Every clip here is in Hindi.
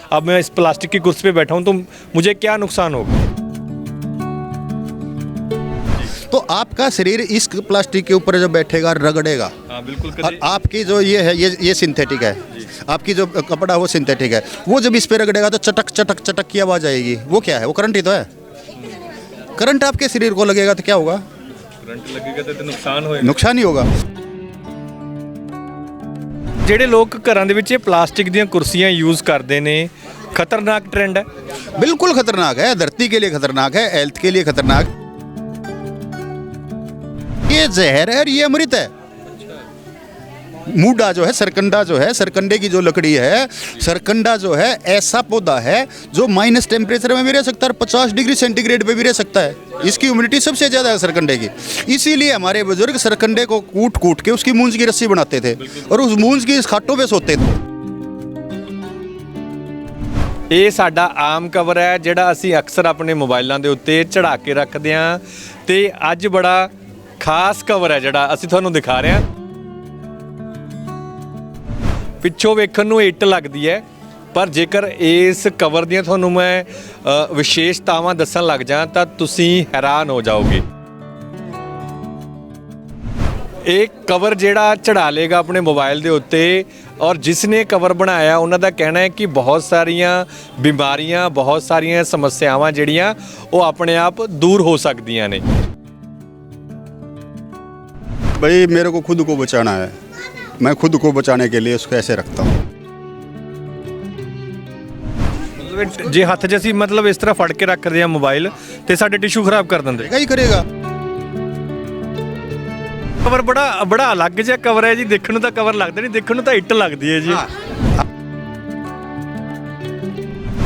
अब मैं इस प्लास्टिक की कुर्सी पे बैठा हूँ तो मुझे क्या नुकसान होगा? तो आपका शरीर इस प्लास्टिक के ऊपर जब बैठेगा रगड़ेगा। हाँ बिल्कुल। और आपकी जो ये है ये सिंथेटिक है, आपकी जो कपड़ा वो सिंथेटिक है, वो जब इस पे रगड़ेगा तो चटक चटक चटक की आवाज़ आएगी। वो क्या है? वो करंट ही तो है। करंट आपके शरीर को लगेगा तो क्या होगा? करंट लगेगा तो नुकसान होएगा। नुकसान ही होगा। ਜਿਹੜੇ ਲੋਕ ਘਰਾਂ ਦੇ ਵਿੱਚ ਇਹ ਪਲਾਸਟਿਕ ਦੀਆਂ ਕੁਰਸੀਆਂ ਯੂਜ਼ ਕਰਦੇ ਨੇ, ਖਤਰਨਾਕ ट्रेंड है। बिल्कुल खतरनाक है, धरती के लिए खतरनाक है, हेल्थ के लिए खतरनाक। ये जहर है और ये अमृत है। मूडा जो है, सरकंडा जो है, सरकंडे की जो लकड़ी है, सरकंडा जो है ऐसा पौधा है जो माइनस टेम्परेचर में भी रह सकता है और 50 डिग्री सेंटीग्रेड पे भी रह सकता है। इसकी ह्यूमिडिटी सबसे ज़्यादा है सरकंडे की। इसीलिए हमारे बुजुर्ग सरकंडे को कूट कूट के उसकी मूंज की रस्सी बनाते थे और उस मूंज की खाटों पे सोते थे। ਇਹ ਸਾਡਾ ਆਮ ਕਵਰ ਹੈ ਜਿਹੜਾ ਅਸੀਂ ਅਕਸਰ ਆਪਣੇ ਮੋਬਾਈਲਾਂ ਦੇ ਉੱਤੇ ਚੜਾ ਕੇ ਰੱਖਦੇ ਹਾਂ ਤੇ ਅੱਜ ਬੜਾ ਖਾਸ ਕਵਰ ਹੈ ਜਿਹੜਾ ਅਸੀਂ ਤੁਹਾਨੂੰ ਦਿਖਾ ਰਹੇ ਹਾਂ। ਪਿੱਛੋਂ ਵੇਖਣ ਨੂੰ ਇੱਟ ਲੱਗਦੀ ਹੈ ਪਰ ਜੇਕਰ ਇਸ ਕਵਰ ਦੀਆਂ ਤੁਹਾਨੂੰ ਮੈਂ ਵਿਸ਼ੇਸ਼ਤਾਵਾਂ ਦੱਸਣ ਲੱਗ ਜਾਂ ਤਾਂ ਤੁਸੀਂ ਹੈਰਾਨ ਹੋ ਜਾਓਗੇ। ਇਹ ਕਵਰ ਜਿਹੜਾ ਚੜਾ ਲੇਗਾ ਆਪਣੇ ਮੋਬਾਈਲ ਦੇ ਉੱਤੇ और जिसने कवर बनाया उन्होंने कहना है कि बहुत सारिया बीमारियां बहुत सारिया समस्यावां जिहड़ियां वो अपने आप दूर हो सकदियां ने। भाई मेरे को खुद को बचाना है, मैं खुद को बचाने के लिए उसको ऐसे रखता हूँ। मतलब जे हत्थ 'ਚ ਅਸੀਂ मतलब इस तरह फड़ के रखते हैं मोबाइल तो साडे टिशू खराब कर देंगे। क्या ही करेगा? कवर बड़ा अलग जिहा कवर है जी, देखने ਨੂੰ ਤਾਂ कवर लगता नहीं, देखने ਨੂੰ ਤਾਂ ਇੱਟ लगती है जी।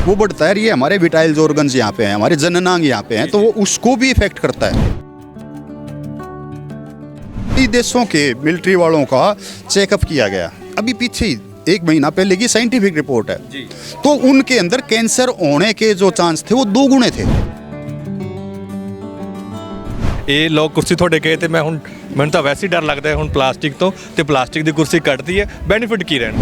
वो बढ़ता है, ये हमारे विटाइल्स ऑर्गन्स यहाँ पे हैं, हमारे जननांग यहाँ पे हैं, तो वो उसको भी इफेक्ट करता है। देशों के मिलिट्री वालों का चेकअप किया गया अभी पीछे ही 1 महीना पहले की साइंटिफिक रिपोर्ट है जी। तो उनके अंदर कैंसर होने के जो चांस थे वो 2 गुने थे। ਇਹ ਲੋ ਕੁਰਸੀ ਤੁਹਾਡੇ ਕਹੇ ਤੇ ਮੈਂ ਹੁਣ ਮੈਨੂੰ ਤਾਂ ਵੈਸੇ ਹੀ ਡਰ ਲੱਗਦਾ ਹੈ ਹੁਣ ਪਲਾਸਟਿਕ ਤੋਂ ਤੇ ਪਲਾਸਟਿਕ ਦੀ ਕੁਰਸੀ ਕੱਟਦੀ ਹੈ, ਬੈਨੀਫਿਟ ਕੀ ਰਹਿਣਾ?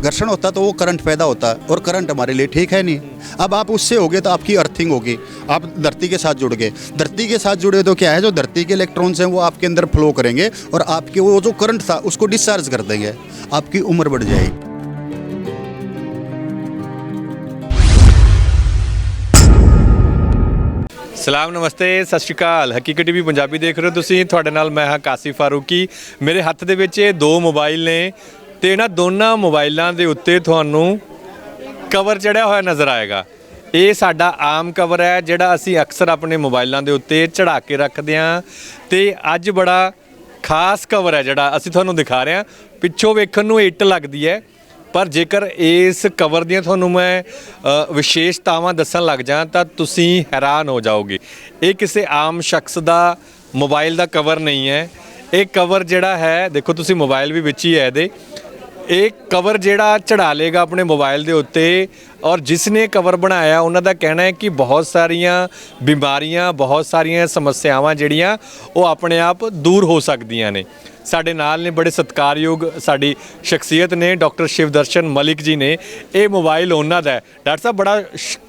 घर्षण होता तो वो करंट पैदा होता है और करंट हमारे लिए ठीक है नहीं। अब आप उससे हो गए तो आपकी अर्थिंग होगी, आप धरती के साथ जुड़ गए। धरती के साथ जुड़े तो क्या है, जो धरती के इलेक्ट्रॉन्स हैं वो आपके अंदर फ्लो करेंगे और आपके वो जो करंट था उसको डिस्चार्ज कर देंगे, आपकी उम्र बढ़ जाएगी। ਸਲਾਮ ਨਮਸਤੇ ਸਤਿ ਸ਼੍ਰੀ ਅਕਾਲ। ਹਕੀਕਤ ਟੀਵੀ ਪੰਜਾਬੀ ਦੇਖ ਰਹੇ ਹੋ ਤੁਸੀਂ। ਤੁਹਾਡੇ ਨਾਲ ਮੈਂ ਹਾਂ ਕਾਸਿਫ ਫਾਰੂਕੀ। ਮੇਰੇ ਹੱਥ ਦੇ ਵਿੱਚ ਇਹ 2 ਮੋਬਾਈਲ ਨੇ ਤੇ ਇਹਨਾਂ ਦੋਨਾਂ ਮੋਬਾਈਲਾਂ ਦੇ ਉੱਤੇ ਤੁਹਾਨੂੰ ਕਵਰ ਚੜਿਆ ਹੋਇਆ ਨਜ਼ਰ ਆਏਗਾ। ਇਹ ਸਾਡਾ ਆਮ ਕਵਰ ਹੈ ਜਿਹੜਾ ਅਸੀਂ ਅਕਸਰ ਆਪਣੇ ਮੋਬਾਈਲਾਂ ਦੇ ਉੱਤੇ ਚੜਾ ਕੇ ਰੱਖਦੇ ਹਾਂ ਤੇ ਅੱਜ ਬੜਾ ਖਾਸ ਕਵਰ ਹੈ ਜਿਹੜਾ ਅਸੀਂ ਤੁਹਾਨੂੰ ਦਿਖਾ ਰਹੇ ਹਾਂ। ਪਿੱਛੋਂ ਵੇਖਣ ਨੂੰ ਇੱਟ ਲੱਗਦੀ ਹੈ पर जेकर इस कवर दियां तुहानूं मैं विशेषतावां दस्सण लग जां तां तुसीं हैरान हो जाओगे। ये किसी आम शख्स दा मोबाइल दा कवर नहीं है। ये कवर जिहड़ा है देखो तुसीं मोबाइल भी विच ही है इहदे। एक कवर जिहड़ा चढ़ा लेगा अपने मोबाइल दे उत्ते और जिसने कवर बनाया उन्हां दा कहना है कि बहुत सारिया बीमारियां बहुत सारिया समस्यावां जिहड़ियां वो अपने आप दूर हो सकदियां ने। ਸਾਡੇ ਨਾਲ ਨੇ ਬੜੇ ਸਤਿਕਾਰਯੋਗ ਸਾਡੀ ਸ਼ਖਸੀਅਤ ਨੇ ਡਾਕਟਰ ਸ਼ਿਵਦਰਸ਼ਨ ਮਲਿਕ ਜੀ ਨੇ। ਇਹ ਮੋਬਾਈਲ ਉਹਨਾਂ ਦਾ ਹੈ। ਡਾਕਟਰ ਸਾਹਿਬ ਬੜਾ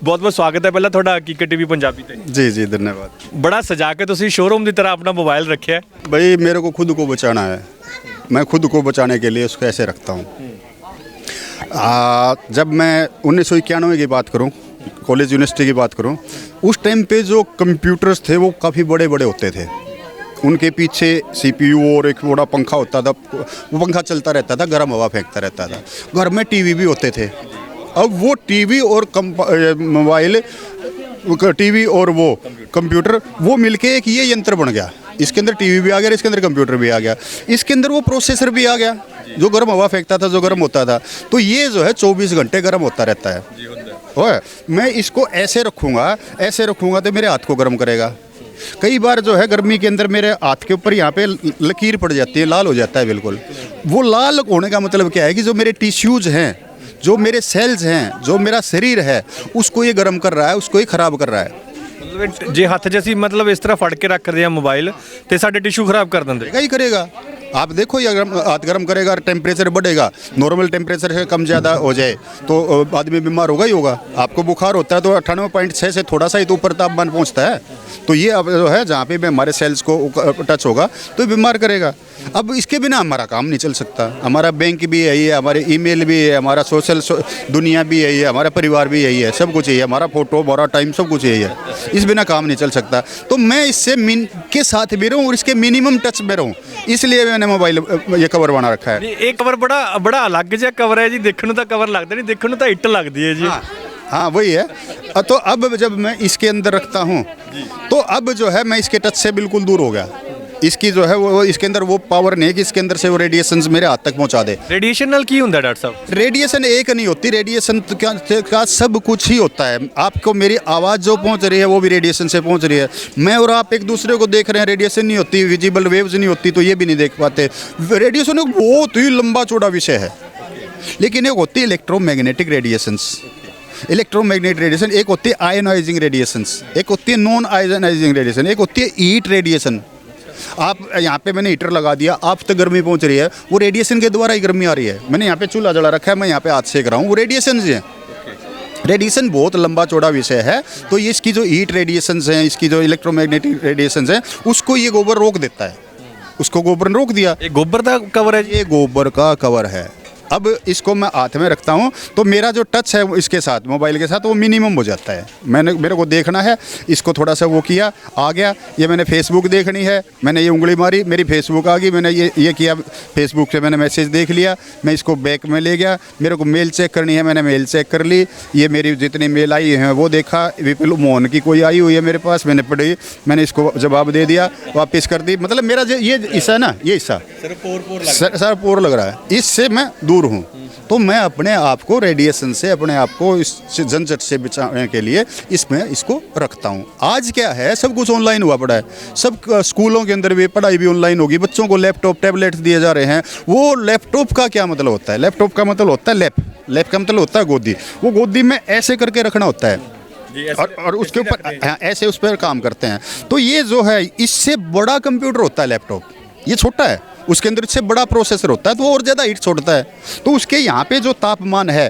ਬਹੁਤ ਬਹੁਤ ਸਵਾਗਤ ਹੈ ਪਹਿਲਾਂ ਤੁਹਾਡਾ ਹਕੀਕਤ ਟੀਵੀ ਪੰਜਾਬੀ ਤੇ। जी जी धन्यवाद। ਬੜਾ ਸਜਾ ਕੇ ਤੁਸੀਂ ਸ਼ੋਰੂਮ ਦੀ ਤਰ੍ਹਾਂ ਆਪਣਾ ਮੋਬਾਈਲ ਰੱਖਿਆ। भाई मेरे को खुद को बचाना है, मैं खुद को बचाने के लिए उसको ऐसे रखता हूँ। जब मैं 1991 की बात करूँ, कॉलेज यूनिवर्सिटी की बात करूँ, उस टाइम पे जो कंप्यूटर्स थे वो काफ़ी बड़े बड़े होते थे। उनके पीछे CPU और एक बड़ा पंखा होता था, वो पंखा चलता रहता था, गर्म हवा फेंकता रहता था। घर में TV भी होते थे। अब वो TV और मोबाइल, TV और वो कंप्यूटर वो मिलके एक ये यंत्र बन गया। इसके अंदर TV भी आ गया, इसके अंदर कंप्यूटर भी आ गया, इसके अंदर वो प्रोसेसर भी आ गया जो गर्म हवा फेंकता था, जो गर्म होता था। तो ये जो है 24 घंटे गर्म होता रहता है। मैं इसको ऐसे रखूँगा तो मेरे हाथ को गर्म करेगा। कई बार जो है गर्मी के अंदर मेरे हाथ के ऊपर यहाँ पे लकीर पड़ जाती है, लाल हो जाता है बिल्कुल। वो लाल होने का मतलब क्या है कि जो मेरे टिश्यूज़ हैं, जो मेरे सेल्स हैं, जो मेरा शरीर है, उसको ये गर्म कर रहा है, उसको ये ख़राब कर रहा है। ਮਤਲਬ ਜੇ ਹੱਥ 'ਚ ਅਸੀਂ ਮਤਲਬ ਇਸ ਤਰ੍ਹਾਂ ਫੜ ਕੇ ਰੱਖਦੇ ਆ ਮੋਬਾਈਲ ਤੇ ਸਾਡੇ ਟਿਸ਼ੂ ਖਰਾਬ ਕਰ ਦਿੰਦੇ। करेगा ही करेगा। आप देखो ये अगर हाथ गर्म करेगा और टेम्परेचर बढ़ेगा, नॉर्मल टेम्परेचर से कम ज़्यादा हो जाए तो आदमी बीमार होगा ही होगा। आपको बुखार होता है तो 98.6 से थोड़ा सा ही तो ऊपर तापमान पहुंचता है, तो ये अब जो है जहाँ पे भी हमारे सेल्स को टच होगा तो बीमार करेगा। अब इसके बिना हमारा काम नहीं चल सकता। हमारा बैंक भी यही है, हमारे ईमेल भी है, हमारा सोशल दुनिया भी यही है, हमारा परिवार भी यही है, सब कुछ यही है, हमारा फोटो हमारा टाइम सब कुछ यही है। इस बिना काम नहीं चल सकता। तो मैं इससे के साथ भी रहूँ और इसके मिनिमम टच में रहूँ, इसलिए मैंने मोबाइल ये कवर बना रखा है। ਇਹ ਕਵਰ ਬੜਾ ਅਲੱਗ ਜਿਹਾ ਕਵਰ ਹੈ ਜੀ। ਦੇਖਣ ਨੂੰ ਤਾਂ ਕਵਰ ਲੱਗਦਾ ਨਹੀਂ, ਦੇਖਣ ਨੂੰ ਤਾਂ ਇੱਟ ਲੱਗਦੀ ਹੈ ਜੀ। हाँ वही है। तो अब जब मैं इसके अंदर रखता हूँ तो अब जो है मैं इसके टच से बिल्कुल दूर हो गया। इसकी जो है वो इसके अंदर वो पावर नहीं है कि इसके अंदर से वो रेडिएशंस मेरे हाथ तक पहुंचा दे। ਰੇਡੀਏਸ਼ਨ ਨਾਲ ਕੀ ਹੁੰਦਾ ਡਾਕਟਰ ਸਾਹਿਬ? रेडिएशन एक नहीं होती, रेडिएशन का सब कुछ ही होता है। आपको मेरी आवाज़ जो पहुंच रही है वो भी रेडिएशन से पहुंच रही है। मैं और आप एक दूसरे को देख रहे हैं, रेडिएशन नहीं होती, विजिबल वेव्स नहीं होती, तो ये भी नहीं देख पाते। रेडिएशन एक बहुत ही लंबा चौड़ा विषय है। लेकिन एक होती है इलेक्ट्रोमैग्नेटिक रेडिएशंस, इलेक्ट्रोमैग्नेटिक रेडिएशन, एक होती है आयनाइजिंग रेडिएशंस, एक होती है नॉन आयनाइजिंग रेडिएशन, एक होती है हीट रेडिएशन। आप यहाँ पे मैंने हीटर लगा दिया, आप तक गर्मी पहुँच रही है, वो रेडिएशन के द्वारा ही गर्मी आ रही है। मैंने यहाँ पे चूल्हा जला रखा है, मैं यहाँ पे हाथ सेक रहा हूँ, वो रेडिएशन है। रेडिएशन बहुत लंबा चौड़ा विषय है। तो ये इसकी जो हीट रेडिएशंस हैं, इसकी जो इलेक्ट्रोमैग्नेटिक रेडिएशंस हैं, उसको ये गोबर रोक देता है। उसको गोबर ने रोक दिया। ਇਹ ਗੋਬਰ ਦਾ ਕਵਰ ਹੈ ਜੀ। ये गोबर का कवर है। अब इसको मैं हाथ में रखता हूँ तो मेरा जो टच है इसके साथ, मोबाइल के साथ, वो मिनिमम हो जाता है। मेरे को देखना है, इसको थोड़ा सा वो किया, आ गया। ये मैंने फेसबुक देखनी है, मैंने ये उंगली मारी, मेरी फेसबुक आ गई, मैंने ये किया, फेसबुक से मैंने मैसेज देख लिया, मैं इसको बैक में ले गया। मेरे को मेल चेक करनी है, मैंने मेल चेक कर ली, ये मेरी जितनी मेल आई हैं वो देखा, विपुल मोहन की कोई आई हुई है मेरे पास, मैंने पढ़ी, मैंने इसको जवाब दे दिया, वापस कर दी। मतलब मेरा ये हिस्सा है ना, ये हिस्सा सर पोर लग रहा है, इससे मैं दूर हूँ। तो मैं अपने आप को रेडिएशन से, अपने आप को इस झंझट से बचाने के लिए इसमें इसको रखता हूँ। आज क्या है, सब कुछ ऑनलाइन हुआ पड़ा है। सब स्कूलों के अंदर भी पढ़ाई भी ऑनलाइन होगी, बच्चों को लैपटॉप टैबलेट्स दिए जा रहे हैं। वो लैपटॉप का क्या मतलब होता है? लैपटॉप का मतलब होता है लैप का मतलब होता है गोदी। वो गोदी में ऐसे करके रखना होता है और उसके ऊपर ऐसे उस पर काम करते हैं। तो ये जो है, इससे बड़ा कंप्यूटर होता है लैपटॉप, ये छोटा है, उसके अंदर इससे बड़ा प्रोसेसर होता है, तो और ज़्यादा हीट छोड़ता है। तो उसके यहाँ पे जो तापमान है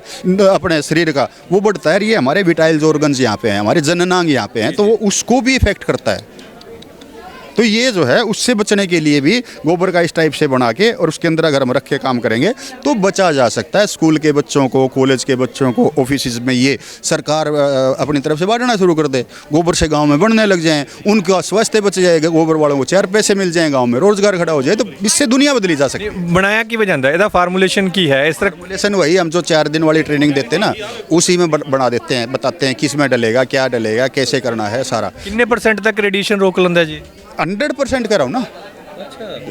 अपने शरीर का वो बढ़ता है। ये हमारे विटाइल्स ऑर्गन्स यहाँ पे हैं, हमारे जननांग यहाँ पे हैं, तो वो उसको भी इफेक्ट करता है। तो ये जो है उससे बचने के लिए भी गोबर का इस टाइप से बना के और उसके अंदर अगर हम रख के काम करेंगे तो बचा जा सकता है। स्कूल के बच्चों को, कॉलेज के बच्चों को, ऑफिस में ये सरकार अपनी तरफ से बांटना शुरू कर दे, गोबर से गांव में बढ़ने लग जाएं, उनका स्वास्थ्य बच जाएगा, गोबर वालों को 4 पैसे मिल जाएं, गांव में रोजगार खड़ा हो जाए, तो इससे दुनिया बदली जा सकती है। ਬਣਾਇਆ ਕਿਵੇਂ ਜਾਂਦਾ ਇਹਦਾ ਫਾਰਮੂਲੇਸ਼ਨ ਕੀ ਹੈ ਇਸ ਤਰ੍ਹਾਂ? फॉर्मुलेशन वही, हम जो 4 दिन वाली ट्रेनिंग देते हैं ना, उसी में बना देते हैं, बताते हैं किस में डलेगा, क्या डलेगा, कैसे करना है सारा। ਕਿੰਨੇ % ਤੱਕ ਰੇਡੀਏਸ਼ਨ ਰੋਕ ਲੈਂਦਾ ਜੀ? 100% कर रहा हूँ ना।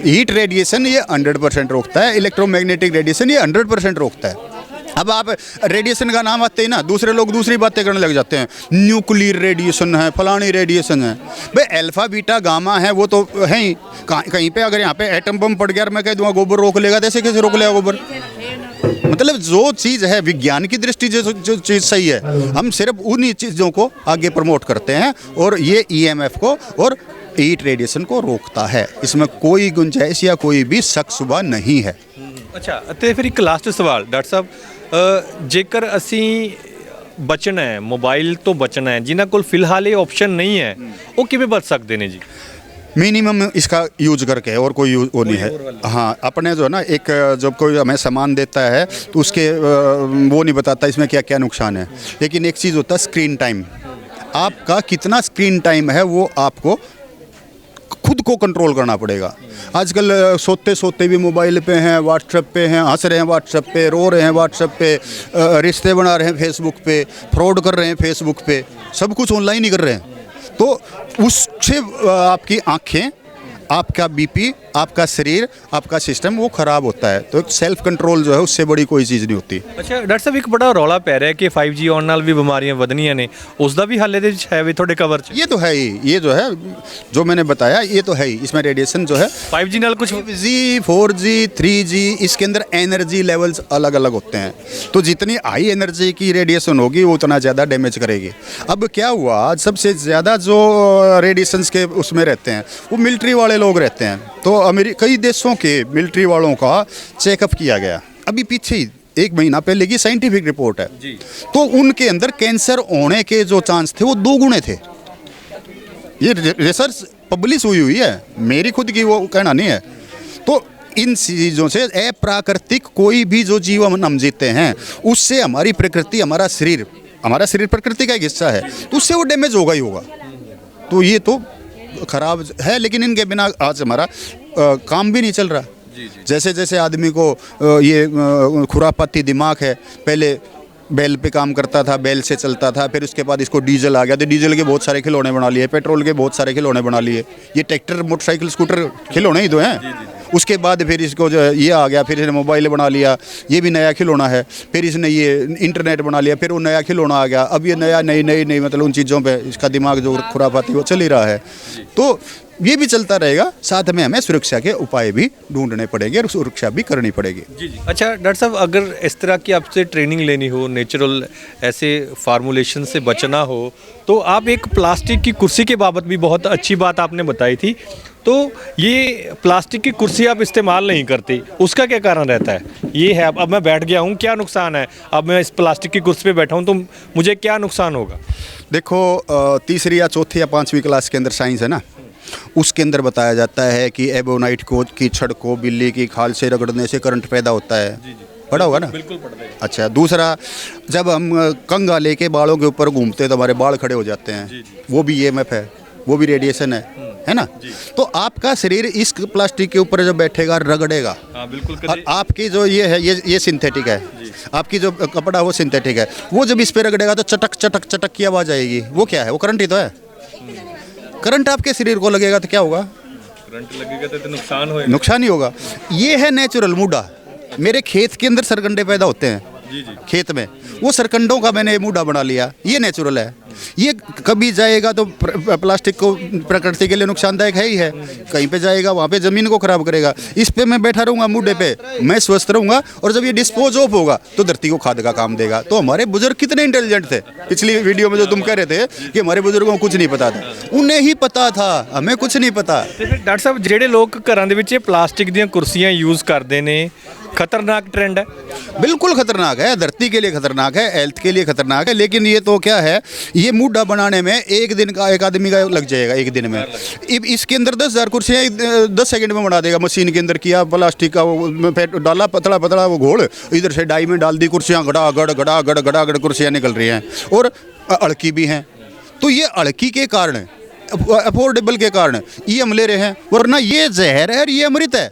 हीट रेडिएशन ये 100% रोकता है, इलेक्ट्रोमैग्नेटिक रेडिएशन ये 100% रोकता है। अब आप रेडिएशन का नाम आते ही ना, दूसरे लोग दूसरी बातें करने लग जाते हैं, न्यूक्लियर रेडिएशन है, फलानी रेडिएशन है। भाई अल्फा बीटा गामा है, वो तो है ही। कहीं पे अगर यहाँ पे एटम बम पड़ गया और मैं कह दूँगा गोबर रोक लेगा, तो ऐसे कैसे रोक लेगा गोबर? मतलब जो चीज़ है विज्ञान की दृष्टि जो चीज़ सही है, हम सिर्फ उन्हीं चीज़ों को आगे प्रमोट करते हैं, और ये EMF को और हीट रेडिएशन को रोकता है। इसमें कोई गुंजाइश या कोई भी शक शुबा नहीं है। ਅੱਛਾ, ਅਤੇ ਫਿਰ ਇੱਕ ਲਾਸਟ ਸਵਾਲ ਡਾਕਟਰ ਸਾਹਿਬ, ਜੇਕਰ ਅਸੀਂ ਬਚਣਾ ਹੈ, ਮੋਬਾਈਲ ਤੋਂ ਬਚਣਾ ਹੈ, ਜਿਨ੍ਹਾਂ ਕੋਲ ਫਿਲਹਾਲ ਇਹ ਆਪਸ਼ਨ ਨਹੀਂ ਹੈ, ਉਹ ਕਿਵੇਂ ਬਚ ਸਕਦੇ ਨੇ ਜੀ? मिनिमम इसका यूज करके, और कोई यूज वो नहीं है। हाँ, अपने जो है ना, एक जब कोई हमें सामान देता है तो उसके वो नहीं बताता इसमें क्या क्या नुकसान है, लेकिन एक चीज़ होता है स्क्रीन टाइम। आपका कितना स्क्रीन टाइम है वो आपको खुद को कंट्रोल करना पड़ेगा। आजकल सोते सोते भी मोबाइल पे हैं, व्हाट्सएप पे हैं, हंस रहे हैं व्हाट्सएप पे, रो रहे हैं व्हाट्सएप पे, रिश्ते बना रहे हैं फेसबुक पे, फ्रॉड कर रहे हैं फेसबुक पे, सब कुछ ऑनलाइन ही कर रहे हैं। तो उससे आपकी आँखें, आपका BP आपका शरीर, आपका सिस्टम वो खराब होता है। तो एक सेल्फ कंट्रोल जो है उससे बड़ी कोई चीज़ नहीं होती। ਅੱਛਾ ਡਾਕਟਰ ਸਾਹਿਬ ਇੱਕ ਬੜਾ ਰੌਲਾ ਪੈ ਰਿਹਾ ਕਿ 5G ਆਉਣ ਨਾਲ ਵੀ ਬਿਮਾਰੀਆਂ ਵਧਣੀਆਂ ਨੇ, ਉਸ ਦਾ ਵੀ ਹੱਲ ਇਹਦੇ ਵਿੱਚ ਹੈ ਵੀ ਤੁਹਾਡੇ ਕਵਰ 'ਚ? ये तो है ही, ये जो है जो मैंने बताया ये तो है ही, इसमें रेडिएशन जो है 5G ਨਾਲ ਕੁਝ 5G 4G 3G इसके अंदर एनर्जी लेवल्स अलग अलग होते हैं। तो जितनी हाई एनर्जी की रेडिएशन होगी वो उतना ज़्यादा डैमेज करेगी। अब क्या हुआ, सबसे ज़्यादा जो रेडिएशंस के उसमें रहते हैं वो मिलिट्री वाले लोग रहते हैं। तो कई देशों के मिलिट्री वालों का चेकअप किया गया अभी पीछे ही 1 महीना पहले की साइंटिफिक रिपोर्ट है जी। तो उनके अंदर कैंसर होने के जो चांस थे वो 2 गुने थे। ये रिसर्च पब्लिश हुई है, मेरी खुद की वो कहना नहीं है। तो इन चीज़ों से अप्राकृतिक कोई भी जो जीवन हम जीते हैं उससे हमारी प्रकृति, हमारा शरीर प्रकृति का एक हिस्सा है, तो उससे वो डैमेज होगा ही होगा। तो ये तो खराब है, लेकिन इनके बिना आज हमारा काम भी नहीं चल रहा। जैसे जैसे आदमी को ये खुरापाती दिमाग है, पहले बैल पे काम करता था, बैल से चलता था, फिर उसके बाद इसको डीजल आ गया तो डीजल के बहुत सारे खिलौने बना लिए, पेट्रोल के बहुत सारे खिलौने बना लिए, ये ट्रैक्टर मोटरसाइकिल स्कूटर खिलौने ही तो हैं। उसके बाद फिर इसको जो ये आ गया, फिर इसने मोबाइल बना लिया, ये भी नया खिलौना है, फिर इसने ये इंटरनेट बना लिया, फिर वो नया खिलौना आ गया। अब ये नई मतलब उन चीज़ों पे इसका दिमाग जो खुरापाती वो चल ही रहा है। तो ये भी चलता रहेगा, साथ में हमें सुरक्षा के उपाय भी ढूंढने पड़ेंगे और सुरक्षा भी करनी पड़ेगी। जी। अच्छा डॉक्टर साहब, अगर इस तरह की आपसे ट्रेनिंग लेनी हो, नेचुरल ऐसे फार्मूलेशन से बचना हो, तो आप एक प्लास्टिक की कुर्सी के बाबत भी बहुत अच्छी बात आपने बताई थी। तो ये प्लास्टिक की कुर्सी आप इस्तेमाल नहीं करते, उसका क्या कारण रहता है? ये है अब मैं बैठ गया हूँ, क्या नुकसान है? अब मैं इस प्लास्टिक की कुर्सी पे बैठा हूँ तो मुझे क्या नुकसान होगा? देखो, तीसरी या चौथी या 5वीं क्लास के अंदर साइंस है ना, उसके अंदर बताया जाता है कि एबोनाइट को की छड़ को बिल्ली की खाल से रगड़ने से करंट पैदा होता है। पढ़ा होगा ना? बिल्कुल पढ़ते हैं। अच्छा, दूसरा, जब हम कंघा लेके बालों के ऊपर घूमते हैं तो हमारे बाल खड़े हो जाते हैं, वो भी EMF है, वो भी रेडिएशन है ना? तो आपका शरीर इस प्लास्टिक के ऊपर जब बैठेगा रगड़ेगा, बिल्कुल। और आपकी जो ये है ये सिंथेटिक है, आपकी जो कपड़ा वो सिंथेटिक है, वो जब इस पे रगड़ेगा तो चटक चटक चटक की आवाज़ आएगी। वो क्या है? वो करंट ही तो है। करंट आपके शरीर को लगेगा तो क्या होगा? करंट लगेगा तो नुकसान होगा। नुकसान ही होगा। ये है नेचुरल मूडा। मेरे खेत के अंदर सरकंडे पैदा होते हैं, खेत में, वो सरकंडों का मैंने मूडा बना लिया, ये नेचुरल है। ये कभी जाएगा तो प्लास्टिक को प्रकृति के लिए नुकसानदायक है ही है, कहीं पे जाएगा वहाँ पे ज़मीन को खराब करेगा। इस पे मैं बैठा रहूँगा मूडे पे, मैं स्वस्थ रहूँगा, और जब ये डिस्पोज ऑफ होगा तो धरती को खाद का काम देगा। तो हमारे बुजुर्ग कितने इंटेलिजेंट थे। पिछली वीडियो में जो तुम कह रहे थे कि हमारे बुजुर्गों को कुछ नहीं पता था, उन्हें ही पता था, हमें कुछ नहीं पता। डॉक्टर साहब, ਜਿਹੜੇ ਲੋਕ ਘਰਾਂ ਦੇ ਵਿੱਚ ਪਲਾਸਟਿਕ ਦੀਆਂ ਕੁਰਸੀਆਂ ਯੂਜ਼ ਕਰਦੇ ਨੇ, खतरनाक ट्रेंड है? बिल्कुल खतरनाक है, धरती के लिए खतरनाक है, हेल्थ के लिए खतरनाक है। लेकिन ये तो क्या है, ये मूडा बनाने में एक दिन का एक आदमी का लग जाएगा, एक दिन में। इसके अंदर 10,000 कुर्सियाँ 10 सेकंड में बना देगा। मशीन के अंदर किया, प्लास्टिक का वो डाला, पतला पतला वो घोल, इधर से डाई में डाल दी, कुर्सियाँ गड़ागड़ कुर्सियाँ निकल रही हैं, और अड़की भी हैं। तो ये अड़की के कारण, अफोर्डेबल के कारण ये हम ले रहे हैं, वरना ये जहर है और ये अमृत है।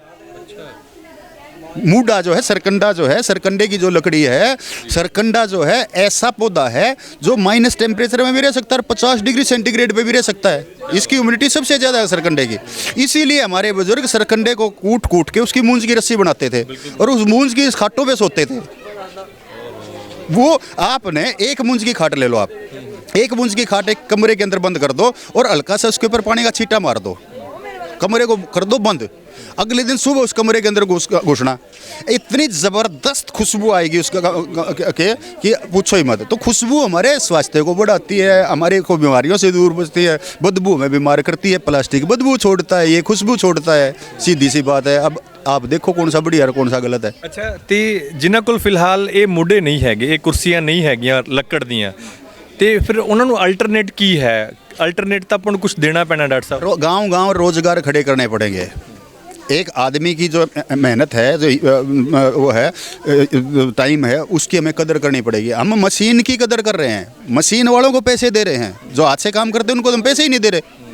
मूडा जो है, सरकंडा जो है, सरकंडे की जो लकड़ी है, सरकंडा जो है ऐसा पौधा है जो माइनस टेम्परेचर में भी रह सकता है, 50 डिग्री सेंटीग्रेड पे भी रह सकता है। इसकी ह्यूमिडिटी सबसे ज़्यादा है सरकंडे की। इसीलिए हमारे बुजुर्ग सरकंडे को कूट कूट के उसकी मूंज की रस्सी बनाते थे और उस मूंज की खाटों पे सोते थे। वो आपने एक मूंज की खाट ले लो, आप एक मूंज की खाट एक कमरे के अंदर बंद कर दो और हल्का सा उसके ऊपर पानी का छींटा मार दो, कमरे को कर दो बंद। अगले दिन सुबह उस कमरे के अंदर घुसना, इतनी ज़बरदस्त खुशबू आएगी उसका कि पूछो ही मत। तो खुशबू हमारे स्वास्थ्य को बढ़ाती है, हमारे को बीमारियों से दूर बचती है, बदबू हमें बीमार करती है। प्लास्टिक बदबू छोड़ता है, ये खुशबू छोड़ता है, सीधी सी बात है। अब आप देखो कौन सा बढ़िया और कौन सा गलत है। अच्छा, ਤੇ ਜਿਨ੍ਹਾਂ ਕੋਲ ਫਿਲਹਾਲ ਇਹ ਮੁੱਢੇ ਨਹੀਂ ਹੈਗੇ, ਇਹ ਕੁਰਸੀਆਂ ਨਹੀਂ ਹੈਗੀਆਂ ਲੱਕੜ ਦੀਆਂ, ਤੇ ਫਿਰ ਉਹਨਾਂ ਨੂੰ ਅਲਟਰਨੇਟ ਕੀ ਹੈ? अल्टरनेट तो अपन कुछ देना पैना डॉक्टर साहब। गांव-गांव रोजगार खड़े करने पड़ेंगे। एक आदमी की जो मेहनत है, जो वो है टाइम है, उसकी हमें कदर करनी पड़ेगी। हम मशीन की कदर कर रहे हैं, मशीन वालों को पैसे दे रहे हैं, जो हाथ से काम करते हैं उनको तो हम पैसे ही नहीं दे रहे।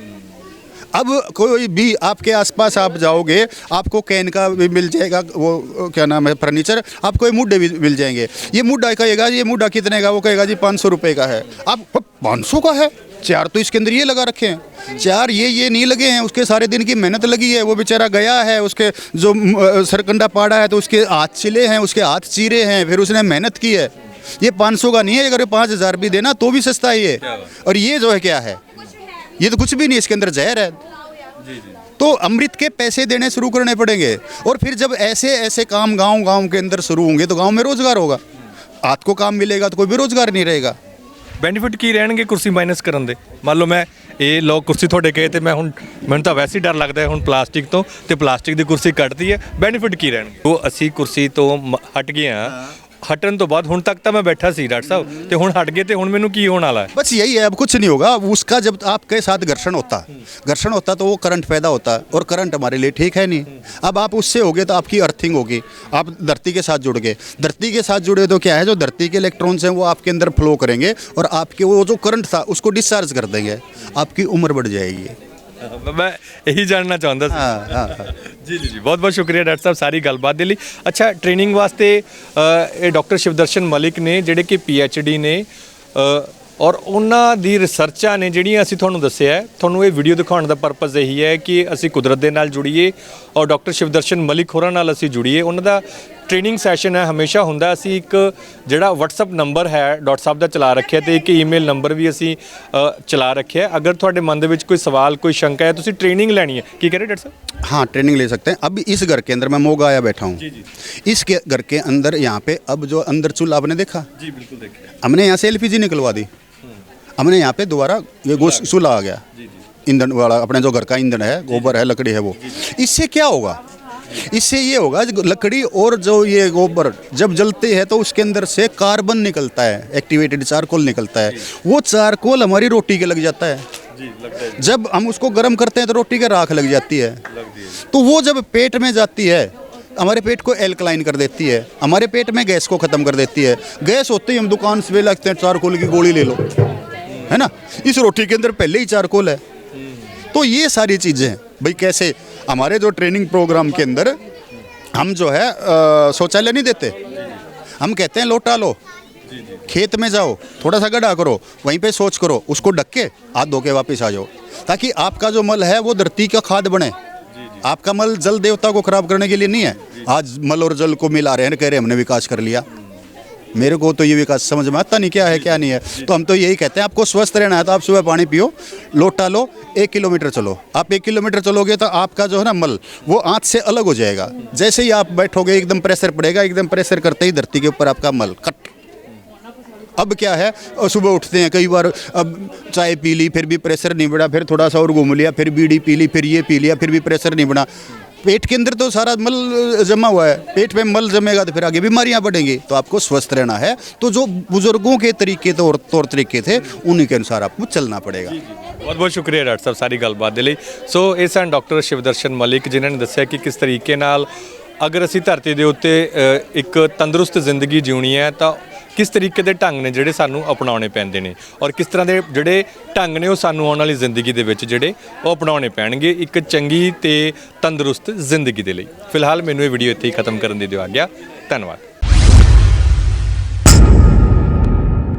अब कोई भी आपके आसपास आप जाओगे, आपको कैन का भी मिल जाएगा, वो क्या नाम है, फर्नीचर, आपको ये मुड्डे भी मिल जाएंगे। ये मुड्डा कहेगा, ये मुड्डा कितने का? वो कहेगा जी 500 रुपये का है। आप 500 का है? चार तो इसके अंदर ये लगा रखे हैं, चार ये नहीं लगे हैं, उसके सारे दिन की मेहनत लगी है, वो बेचारा गया है, उसके जो सरकंडा पाड़ा है तो उसके हाथ छिले हैं, उसके हाथ चीरे हैं, फिर उसने मेहनत की है। ये 500 का नहीं है, अगर 5,000 भी देना तो भी सस्ता ही है। और ये जो है क्या है, ये तो कुछ भी नहीं, इसके अंदर जहर है। तो अमृत के पैसे देने शुरू करने पड़ेंगे। और फिर जब ऐसे ऐसे काम गांव के अंदर शुरू होंगे तो गांव में रोजगार होगा, हाथ को काम मिलेगा तो कोई बेरोजगार नहीं रहेगा। ਬੈਨੀਫਿਟ ਕੀ ਰਹਿਣਗੇ ਕੁਰਸੀ ਮਾਈਨਸ ਕਰਨ ਦੇ? ਮੰਨ ਲਓ ਮੈਂ ਇਹ ਲੋ ਕੁਰਸੀ ਤੁਹਾਡੇ ਕਹੇ ਤੇ ਮੈਂ ਹੁਣ ਮੈਨੂੰ ਤਾਂ ਵੈਸੇ ਹੀ ਡਰ ਲੱਗਦਾ ਹੈ ਹੁਣ ਪਲਾਸਟਿਕ ਤੋਂ, ਤੇ ਪਲਾਸਟਿਕ ਦੀ ਕੁਰਸੀ ਕੱਟਦੀ ਹੈ, ਬੈਨੀਫਿਟ ਕੀ ਰਹਿਣਗੇ? ਉਹ ਅਸੀਂ ਕੁਰਸੀ ਤੋਂ ਹਟ ਗਏ ਹਾਂ, हटन तो बाद हुण तक तो मैं बैठा सी डॉक्टर साहब, तो हुण हट गए तो हुण मैनू की होने वाला है? बस यही है, अब कुछ नहीं होगा। उसका जब आपके साथ घर्षण होता तो वो करंट पैदा होता है, और करंट हमारे लिए ठीक है नहीं। अब आप उससे हो गए तो आपकी अर्थिंग होगी, आप धरती के साथ जुड़ गए। धरती के साथ जुड़े तो क्या है, जो धरती के इलेक्ट्रॉन्स हैं वो आपके अंदर फ्लो करेंगे और आपके वो जो करंट था उसको डिस्चार्ज कर देंगे, आपकी उम्र बढ़ जाएगी। मैं यही जानना चाहता हाँ। जी जी जी, बहुत बहुत शुक्रिया डॉक्टर साहब सारी गलबात दे लई। अच्छा, ट्रेनिंग वास्ते डॉक्टर शिवदर्शन मलिक ने ਜਿਹੜੇ ਕਿ PhD ਨੇ ਔਰ ਉਹਨਾਂ ਦੀ ਰਿਸਰਚਾਂ ਨੇ ਜਿਹੜੀਆਂ ਅਸੀਂ ਤੁਹਾਨੂੰ ਦੱਸਿਆ ਹੈ। ਤੁਹਾਨੂੰ ਇਹ ਵੀਡੀਓ ਦਿਖਾਉਣ ਦਾ ਪਰਪਸ ਇਹੀ ਹੈ ਕਿ ਅਸੀਂ ਕੁਦਰਤ ਦੇ ਨਾਲ ਜੁੜੀਏ ਔਰ ਡਾਕਟਰ ਸ਼ਿਵਦਰਸ਼ਨ ਮਲਿਕ ਹੋਰਾਂ ਨਾਲ ਅਸੀਂ ਜੁੜੀਏ। ਉਹਨਾਂ ਦਾ ट्रेनिंग सैशन है हमेशा हुंदा। असी एक जिहड़ा WhatsApp नंबर है डॉक्टर साहब का चला रखिया, तो एक ईमेल नंबर भी असी चला रखिया। अगर तुहाडे मन दे विच कोई सवाल कोई शंका है, तुसीं ट्रेनिंग लैनी है, की कह रहे डॉक्टर साहब? हाँ, ट्रेनिंग ले सकते हैं। अब इस घर के अंदर मैं मोगा आया बैठा हूँ, इस घर के अंदर यहाँ पे अब जो अंदर चूल्हा आपने देखा? जी बिल्कुल देखा। हमने यहाँ से LPG निकलवा दी, हमने यहाँ पे दोबारा ये गोश चूल्हा आ गया, ईंधन वाला, अपने जो घर का ईंधन है, गोबर है, लकड़ी है, वो। इससे क्या होगा? इससे ये होगा, लकड़ी और जो ये गोबर जब जलते हैं तो उसके अंदर से कार्बन निकलता है, एक्टिवेटेड चारकोल निकलता है। वो चारकोल हमारी रोटी के लग जाता है, जब हम उसको गर्म करते हैं तो रोटी के राख लग जाती है। तो वो जब पेट में जाती है, हमारे पेट को एल्कलाइन कर देती है, हमारे पेट में गैस को ख़त्म कर देती है। गैस होते ही हम दुकान से लगते हैं, चारकोल की गोली ले लो, है ना। इस रोटी के अंदर पहले ही चारकोल है। तो ये सारी चीज़ें भाई कैसे हमारे जो ट्रेनिंग प्रोग्राम के अंदर हम जो है शौचालय नहीं देते, हम कहते हैं लोटा लो, खेत में जाओ, थोड़ा सा गड्ढा करो, वहीं पे शौच करो, उसको ढक के हाथ धो के वापस आ जाओ, ताकि आपका जो मल है वो धरती का खाद बने। आपका मल जल देवता को खराब करने के लिए नहीं है। आज मल और जल को मिला रहे हैं, कह रहे हमने विकास कर लिया। मेरे को तो ये विकास समझ में आता नहीं क्या है क्या नहीं है। तो हम तो यही कहते हैं, आपको स्वस्थ रहना है तो आप सुबह पानी पियो, लोटा लो, 1 किलोमीटर चलो। आप 1 किलोमीटर चलोगे तो आपका जो है ना मल वो आँच से अलग हो जाएगा। जैसे ही आप बैठोगे एकदम प्रेशर पड़ेगा, एकदम प्रेशर करते ही धरती के ऊपर आपका मल कट। अब क्या है, सुबह उठते हैं कई बार, अब चाय पी ली फिर भी प्रेशर नहीं बढ़ा, फिर थोड़ा सा और घूम लिया, फिर बीड़ी पी ली, फिर ये पी लिया, फिर भी प्रेशर नहीं बढ़ा। पेट के अंदर तो सारा मल जमा हुआ है, पेट में मल जमेगा तो फिर आगे बीमारियां बढ़ेंगी। तो आपको स्वस्थ रहना है तो जो बुजुर्गों के तरीके तौर तरीके थे उन्हीं के अनुसार आपको चलना पड़ेगा। बहुत बहुत शुक्रिया डॉक्टर साहब सारी गलबात दे लई। सो ये सन डॉक्टर शिवदर्शन मलिक जिन्होंने ने दस्सिया कि किस तरीके नाल अगर असी धरती के उत्ते एक तंदुरुस्त जिंदगी जीनी है तो किस तरीके के ढंग ने ਜਿਹੜੇ ਸਾਨੂੰ अपनाने पैंदे ने, और किस तरह के ਜਿਹੜੇ ढंग ने वो ਸਾਨੂੰ आने वाली जिंदगी ਦੇ ਵਿੱਚ ਜਿਹੜੇ ਉਹ अपनाने पैणगे एक चंगी ते तंदुरुस्त जिंदगी ਦੇ ਲਈ। फिलहाल मैनू ये वीडियो इत्थे ही खत्म करन दी दिओ आ गया। धन्यवाद।